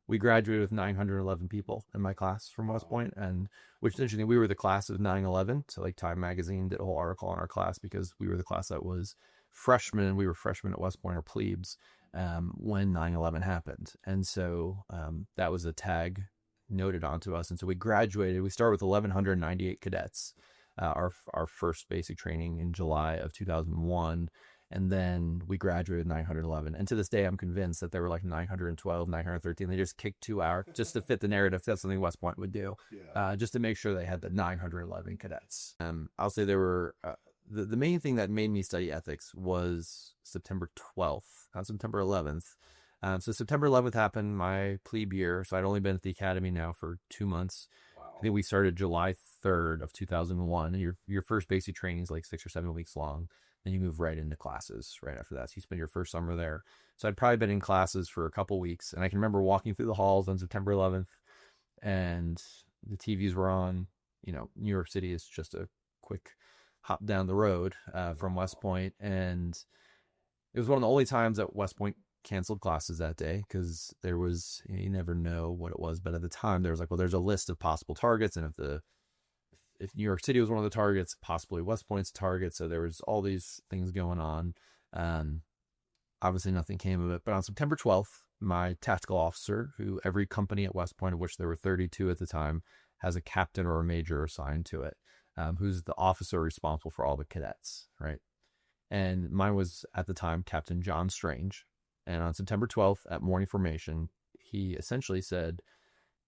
we graduated with 911 people in my class from West Point, and which is interesting. We were the class of 9/11, so like Time Magazine did a whole article on our class because we were the class that was freshmen. We were freshmen at West Point, or plebes, when 9/11 happened, and so that was a tag noted onto us, and so we graduated. We started with 1,198 cadets. Our first basic training in July of 2001, and then we graduated 911. And to this day, I'm convinced that there were like 912, 913. They just kicked 2 hours just to fit the narrative. That's something West Point would do, just to make sure they had the 911 cadets. I'll say there were the main thing that made me study ethics was September 12th, not September 11th. So September 11th happened, my plebe year. So I'd only been at the academy now for 2 months. I think we started July 3rd of 2001. And your first basic training is like 6 or 7 weeks long. Then you move right into classes right after that. So you spend your first summer there. So I'd probably been in classes for a couple weeks. And I can remember walking through the halls on September 11th, and the TVs were on. New York City is just a quick hop down the road from West Point. And it was one of the only times that West Point canceled classes that day, because there was, you never know what it was, but at the time there was like, well, there's a list of possible targets, and if New York City was one of the targets, possibly West Point's target. So there was all these things going on. Obviously nothing came of it, but on September 12th, my tactical officer, who every company at West Point, of which there were 32 at the time, has a captain or a major assigned to it, who's the officer responsible for all the cadets, right? And mine was at the time Captain John Strange. And on September 12th at morning formation, he essentially said,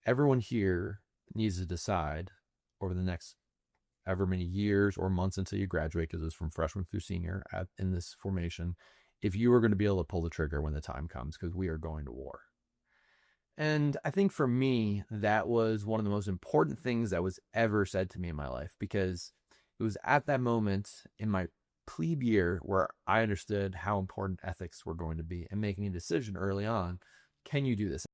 everyone here needs to decide over the next ever many years or months until you graduate, because it's from freshman through senior in this formation, if you are going to be able to pull the trigger when the time comes, because we are going to war. And I think for me, that was one of the most important things that was ever said to me in my life, because it was at that moment in my plebe year where I understood how important ethics were going to be, and making a decision early on, can you do this?